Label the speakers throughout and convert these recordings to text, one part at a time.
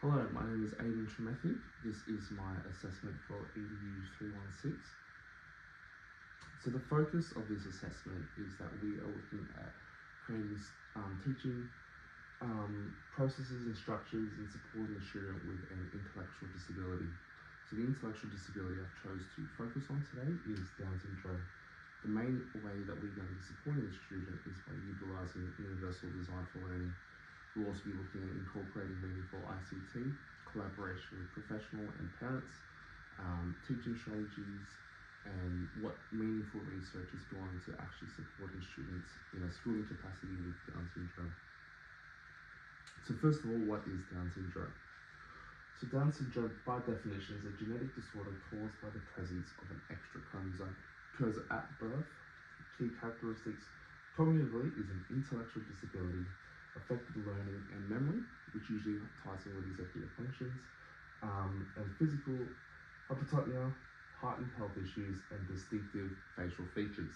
Speaker 1: Hello, my name is EDU316. This is my assessment for EDU316. So the focus of this assessment is that we are looking at creating teaching processes and structures in supporting a student with an intellectual disability. So the intellectual disability I've chose to focus on today is Down syndrome. The main way that we're going to be supporting the student is by utilising universal design for learning. We'll also be looking at incorporating meaningful ICT, collaboration with professional and parents, teaching strategies, and what meaningful research is gone into actually supporting students in a schooling capacity with Down syndrome. So first of all, what is Down syndrome? So Down syndrome, by definition, is a genetic disorder caused by the presence of an extra chromosome. Occurs at birth. Key characteristics: cognitively is an intellectual disability, affected learning and memory, which usually ties in with executive functions, and physical hypotopia, heightened health issues, and distinctive facial features.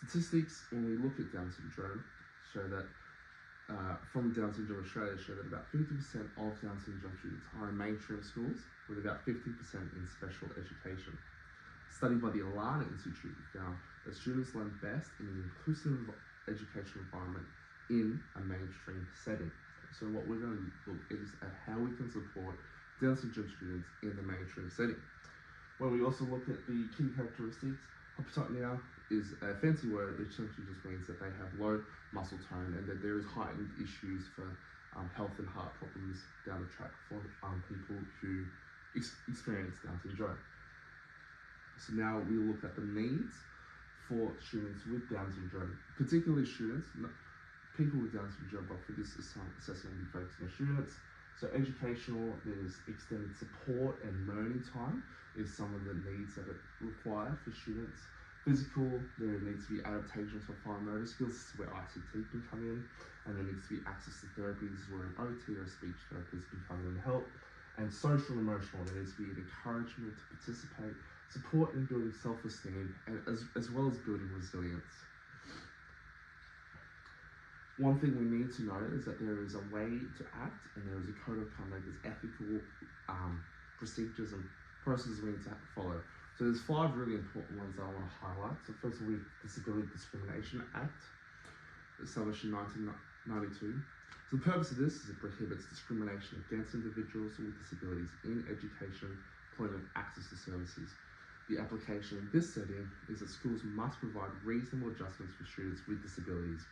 Speaker 1: Statistics, when we look at Down syndrome, show that from Down syndrome Australia show that about 50% of Down syndrome students are in mainstream schools, with about 50% in special education. A study by the Alana Institute found that students learn best in an inclusive educational environment in a mainstream setting. So what we're going to look is at how we can support Down syndrome students in the mainstream setting. When we also look at the key characteristics, hypotopia is a fancy word which essentially just means that they have low muscle tone and that there is heightened issues for health and heart problems down the track for people who experience Down syndrome. So now we look at the needs for students with Down syndrome, particularly students, people with Down syndrome, but for this assessment we focus on students. So educational, there's extended support and learning time is some of the needs that are required for students. Physical, there needs to be adaptations for fine motor skills, this is where ICT can come in, and there needs to be access to therapy, this is where an OT or a speech therapist can come in and help. And social and emotional, there needs to be an encouragement to participate, support in building self-esteem, and as well as building resilience. One thing we need to know is that there is a way to act and there is a code of conduct, there's ethical procedures and processes we need to follow. So there's 5 really important ones that I want to highlight. So first of all, we have the Disability Discrimination Act, established in 1992. So the purpose of this is it prohibits discrimination against individuals with disabilities in education, employment, access to services. The application in this setting is that schools must provide reasonable adjustments for students with disabilities,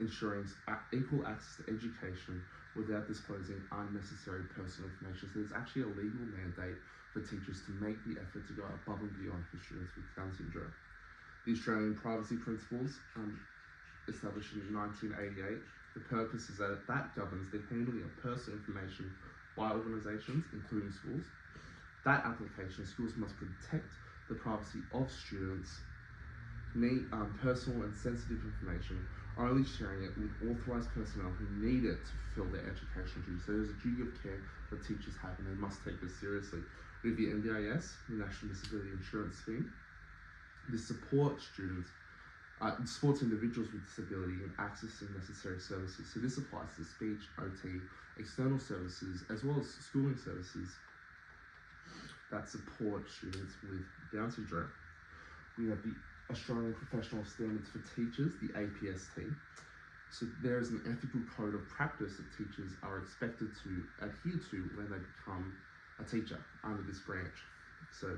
Speaker 1: ensuring equal access to education without disclosing unnecessary personal information. So there's actually a legal mandate for teachers to make the effort to go above and beyond for students with Down syndrome. The Australian Privacy Principles, established in 1988, the purpose is that governs the handling of personal information by organisations, including schools. That application, schools must protect the privacy of students, personal and sensitive information, only sharing it with authorised personnel who need it to fulfil their educational duties. So there's a duty of care that teachers have and they must take this seriously. With the NDIS, the National Disability Insurance Scheme, this supports individuals with disability in accessing necessary services. So this applies to speech, OT, external services, as well as schooling services that support students with Down syndrome. We have the Australian Professional Standards for Teachers, the APST. So there is an ethical code of practice that teachers are expected to adhere to when they become a teacher under this branch. So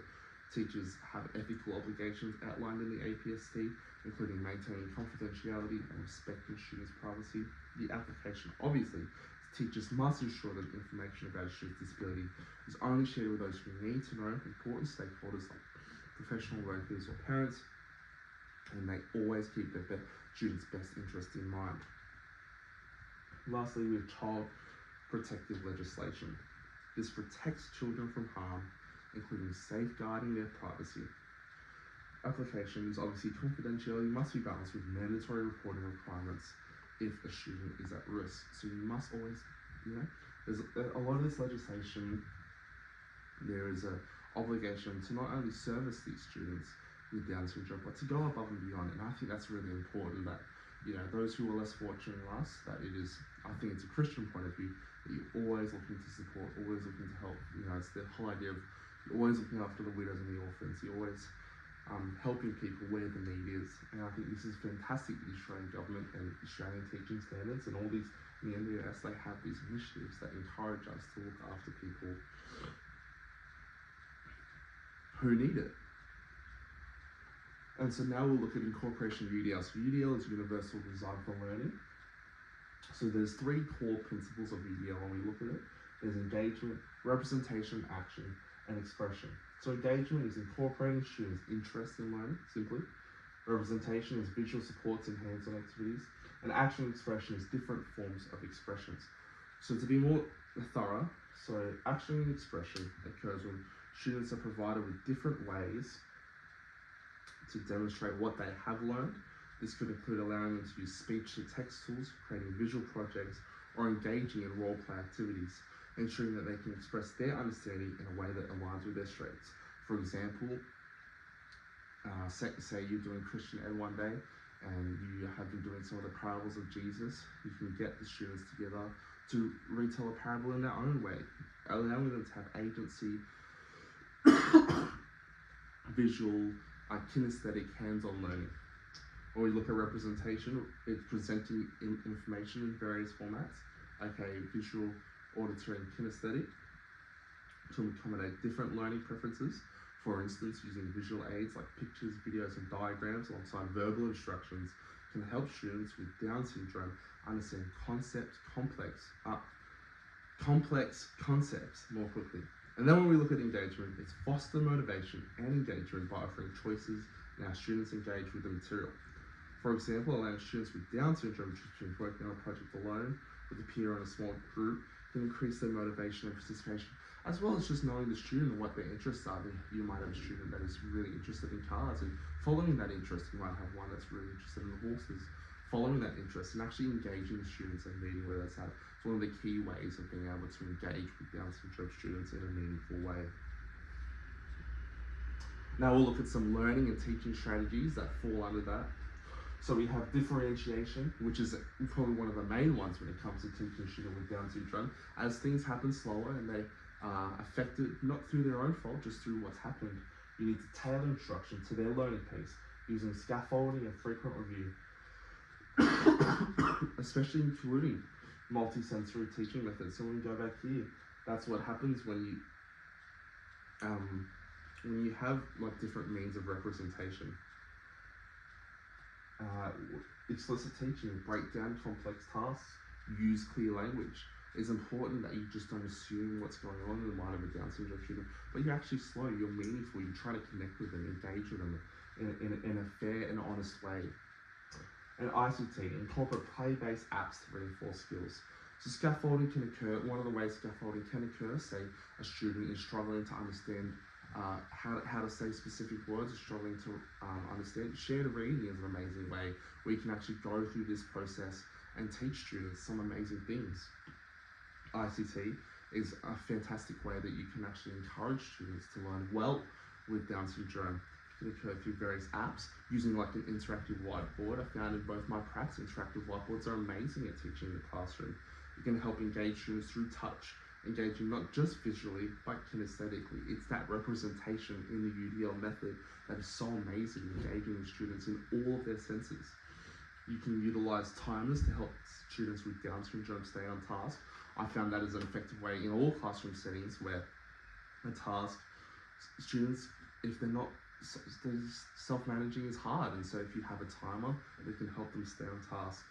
Speaker 1: teachers have ethical obligations outlined in the APST, including maintaining confidentiality and respecting students' privacy. The application, obviously, teachers must ensure that information about a student's disability is only shared with those who need to know, important stakeholders like professional workers or parents, and they always keep their students' best interest in mind. Lastly, we have child protective legislation. This protects children from harm, including safeguarding their privacy. Application is obviously confidentiality must be balanced with mandatory reporting requirements if a student is at risk. So you must always, there's a lot of this legislation, there is an obligation to not only service these students with Down syndrome, but to go above and beyond. And I think that's really important, that those who are less fortunate than us, that it is, I think it's a Christian point of view, that you're always looking to support, always looking to help. It's the whole idea of you're always looking after the widows and the orphans. You're always helping people where the need is. And I think this is fantastic that the Australian government and Australian teaching standards and all these, in the NDS, they have these initiatives that encourage us to look after people who need it. And so now we'll look at incorporation of UDL. So UDL is Universal Design for Learning. So there's 3 core principles of UDL when we look at it. There's engagement, representation, action, and expression. So engagement is incorporating students' interest in learning, simply. Representation is visual supports and hands-on activities. And action and expression is different forms of expressions. So to be more thorough, so action and expression occurs when students are provided with different ways to demonstrate what they have learned. This could include allowing them to use speech-to-text tools, creating visual projects, or engaging in role-play activities, ensuring that they can express their understanding in a way that aligns with their strengths. For example, say you're doing Christian Ed one day, and you have been doing some of the parables of Jesus. You can get the students together to retell a parable in their own way, allowing them to have agency, visual, kinesthetic, hands-on learning. When we look at representation, it's presenting information in various formats, visual, auditory, and kinesthetic, to accommodate different learning preferences. For instance, using visual aids like pictures, videos, and diagrams alongside verbal instructions can help students with Down syndrome understand complex concepts more quickly. And then when we look at engagement, it's foster motivation and engagement by offering choices and how students engage with the material. For example, allowing students with Down syndrome to working on a project alone with a peer or in a small group can increase their motivation and participation, as well as just knowing the student and what their interests are. You might have a student that is really interested in cars, and following that interest, you might have one that's really interested in horses. Following that interest and actually engaging the students and meeting where that's at. It's one of the key ways of being able to engage with Down syndrome students in a meaningful way. Now we'll look at some learning and teaching strategies that fall under that. So we have differentiation, which is probably one of the main ones when it comes to teaching a student with Down syndrome. As things happen slower and they are affected not through their own fault, just through what's happened, you need to tailor instruction to their learning pace using scaffolding and frequent review, especially including multi-sensory teaching methods. So when we go back here, that's what happens when you have different means of representation. Explicit teaching, break down complex tasks, use clear language. It's important that you just don't assume what's going on in the mind of a Down syndrome student, but you're actually slow, you're meaningful, you try to connect with them, engage with them in a fair and honest way. And ICT, incorporate play-based apps to reinforce skills. So scaffolding can occur, one of the ways scaffolding can occur, say a student is struggling to understand how to say specific words, is struggling to understand. Shared reading is an amazing way where you can actually go through this process and teach students some amazing things. ICT is a fantastic way that you can actually encourage students to learn well with Down syndrome. It can occur through various apps, using an interactive whiteboard. I found in both my practice, interactive whiteboards are amazing at teaching in the classroom. It can help engage students through touch, engaging not just visually, but kinesthetically. It's that representation in the UDL method that is so amazing, engaging with students in all of their senses. You can utilize timers to help students with Down syndrome stay on task. I found that as an effective way in all classroom settings where a task, students, if they're not, self-managing is hard, and so if you have a timer, it can help them stay on task.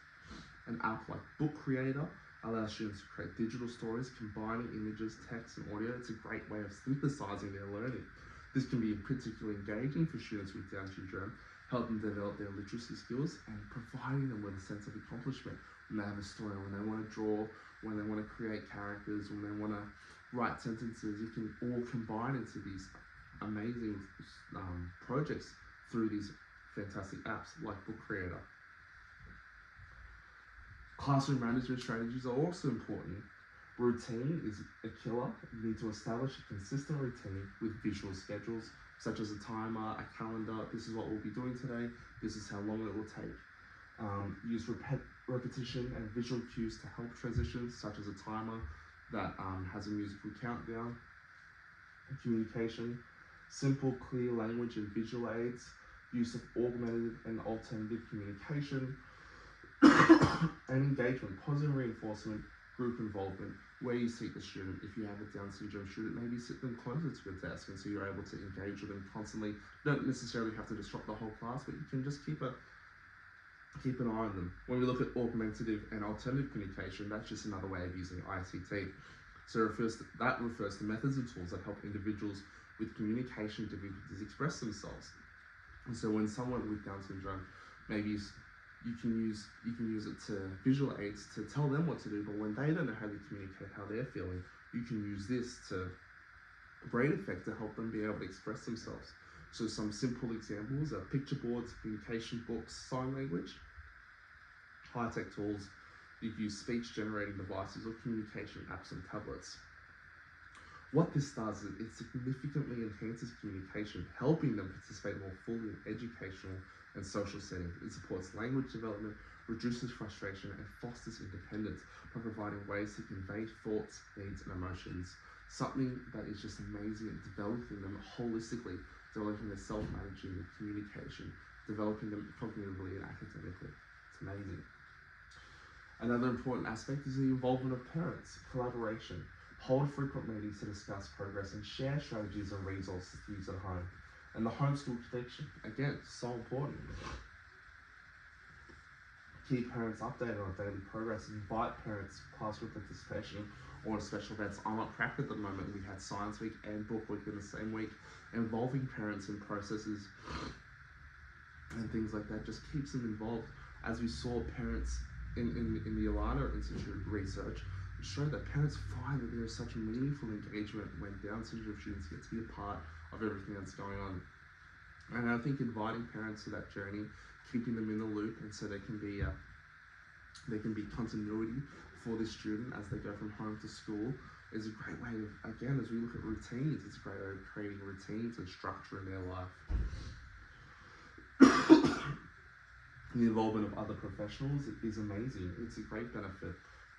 Speaker 1: An app like Book Creator allows students to create digital stories, combining images, text, and audio. It's a great way of synthesizing their learning. This can be particularly engaging for students with Down syndrome, help them develop their literacy skills, and providing them with a sense of accomplishment when they have a story, when they want to draw, when they want to create characters, when they want to write sentences. You can all combine into these amazing projects through these fantastic apps like Book Creator. Classroom management strategies are also important. Routine is a killer. You need to establish a consistent routine with visual schedules, such as a timer, a calendar. This is what we'll be doing today. This is how long it will take. Use repetition and visual cues to help transitions, such as a timer that has a musical countdown. Communication, simple, clear language and visual aids. Use of augmented and alternative communication. And engagement, positive reinforcement, group involvement, where you seat the student. If you have a Down syndrome student, maybe sit them closer to your desk, and so you're able to engage with them constantly. Don't necessarily have to disrupt the whole class, but you can just keep an eye on them. When we look at augmentative and alternative communication, that's just another way of using ICT. So that refers to methods and tools that help individuals with communication difficulties express themselves. And so when someone with Down syndrome, maybe you can use it to visual aids to tell them what to do, but when they don't know how to communicate how they're feeling, you can use this to great effect to help them be able to express themselves. So some simple examples are picture boards, communication books, sign language, high-tech tools. You can use speech-generating devices or communication apps and tablets. What this does is it significantly enhances communication, helping them participate more fully in educational and social settings. It supports language development, reduces frustration, and fosters independence by providing ways to convey thoughts, needs, and emotions. Something that is just amazing at developing them holistically, developing their self-managing, communication, developing them cognitively and academically. It's amazing. Another important aspect is the involvement of parents, collaboration. Hold frequent meetings to discuss progress and share strategies and resources to use at home. And the homeschool connection, again, so important. Keep parents updated on daily progress, invite parents to classroom participation or special events. I'm at Crack at the moment. We had Science Week and Book Week in the same week, involving parents in processes and things like that just keeps them involved. As we saw, parents in the Alana Institute research show that parents find that there is such meaningful engagement when Down syndrome students get to be a part of everything that's going on. And I think inviting parents to that journey, keeping them in the loop, and so there can be continuity for the student as they go from home to school, is a great way of, again, as we look at routines, it's a great way of creating routines and structure in their life. The involvement of other professionals is amazing. It's a great benefit.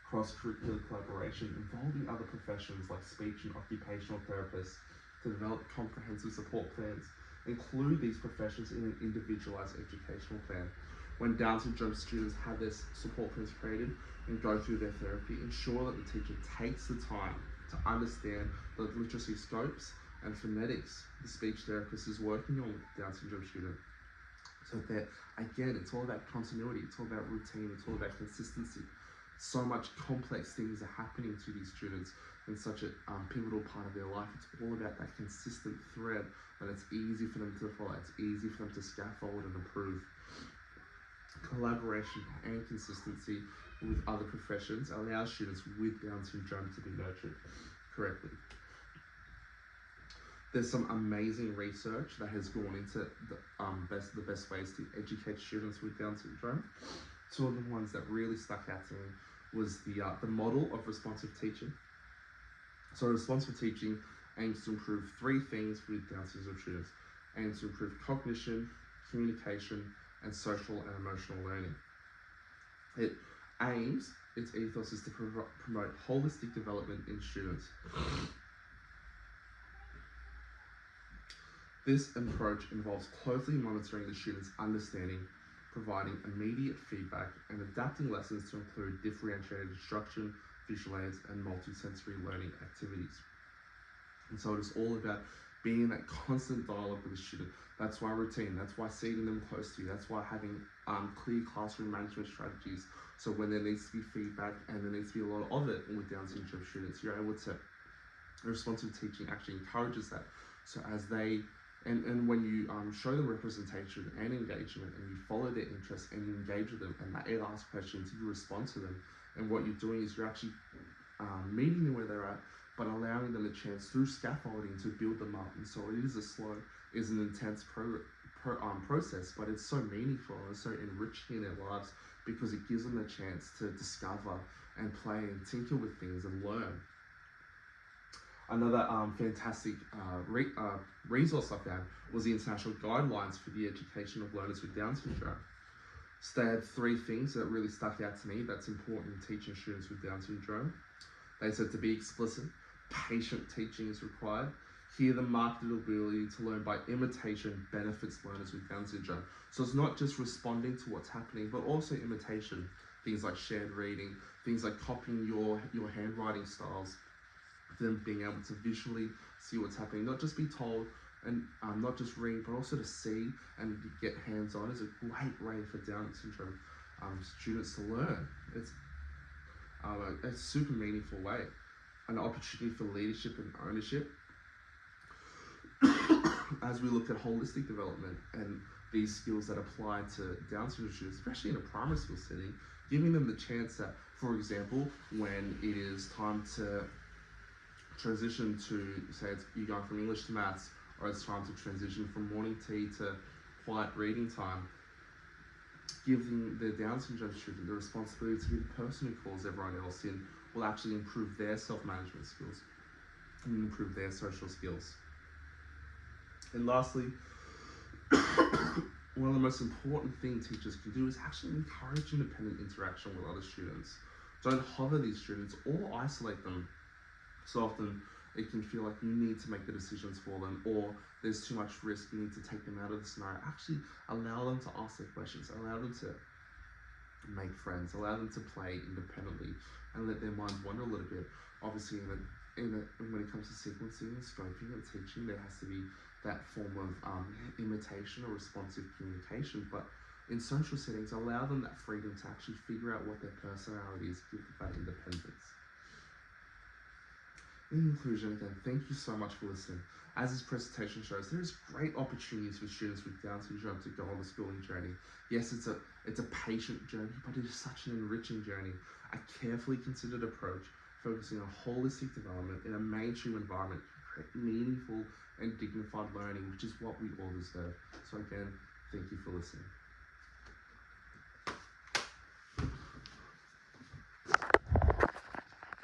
Speaker 1: Cross-curricular collaboration involving other professions like speech and occupational therapists to develop comprehensive support plans. Include these professions in an individualized educational plan. When Down syndrome students have their support plans created and go through their therapy, ensure that the teacher takes the time to understand the literacy scopes and phonetics the speech therapist is working on with Down syndrome students. So that, again, it's all about continuity, it's all about routine, it's all about consistency. So much complex things are happening to these students in such a pivotal part of their life. It's all about that consistent thread, and it's easy for them to follow, it's easy for them to scaffold and improve. Collaboration and consistency with other professions allows students with Down syndrome to be nurtured correctly. There's some amazing research that has gone into the best ways to educate students with Down syndrome. Two of the ones that really stuck out to me was the model of responsive teaching. So responsive teaching aims to improve three things with Down syndrome students. Aims to improve cognition, communication, and social and emotional learning. Its ethos is to promote holistic development in students. This approach involves closely monitoring the students' understanding, providing immediate feedback, and adapting lessons to include differentiated instruction, visual aids, and multisensory learning activities. And so it is all about being in that constant dialogue with the student. That's why routine, that's why seating them close to you, that's why having clear classroom management strategies. So when there needs to be feedback, and there needs to be a lot of it with Down syndrome students, you're able to, responsive teaching actually encourages that. So as they, and when you show them representation and engagement, and you follow their interests and you engage with them, and they ask questions, you respond to them. And what you're doing is you're actually meeting them where they're at, but allowing them a chance through scaffolding to build them up. And so it is an intense process, but it's so meaningful and so enriching in their lives because it gives them a chance to discover and play and tinker with things and learn. Another fantastic resource I found was the International Guidelines for the Education of Learners with Down syndrome. So they had 3 things that really stuck out to me that's important in teaching students with Down syndrome. They said to be explicit, patient teaching is required. Here, the marked ability to learn by imitation benefits learners with Down syndrome. So it's not just responding to what's happening, but also imitation. Things like shared reading, things like copying your handwriting styles, them being able to visually see what's happening, not just be told and not just read, but also to see and get hands-on is a great way for Down syndrome students to learn. It's a super meaningful way, an opportunity for leadership and ownership. As we look at holistic development and these skills that apply to Down syndrome students, especially in a primary school setting, giving them the chance that, for example, when it is time to transition to, say, you're going from English to maths, or it's time to transition from morning tea to quiet reading time, giving the Down syndrome student the responsibility to be the person who calls everyone else in will actually improve their self-management skills and improve their social skills. And lastly, one of the most important things teachers can do is actually encourage independent interaction with other students. Don't hover these students or isolate them. So often it can feel like you need to make the decisions for them, or there's too much risk, you need to take them out of the scenario. Actually allow them to ask their questions, allow them to make friends, allow them to play independently and let their minds wander a little bit. Obviously when it comes to sequencing and scoping and teaching, there has to be that form of imitation or responsive communication, but in social settings, allow them that freedom to actually figure out what their personality is, give them that independence. In conclusion, again, thank you so much for listening. As this presentation shows, there is great opportunities for students with Down syndrome to go on the schooling journey. Yes, it's a patient journey, but it is such an enriching journey. A carefully considered approach, focusing on holistic development in a mainstream environment, create meaningful and dignified learning, which is what we all deserve. So again, thank you for listening.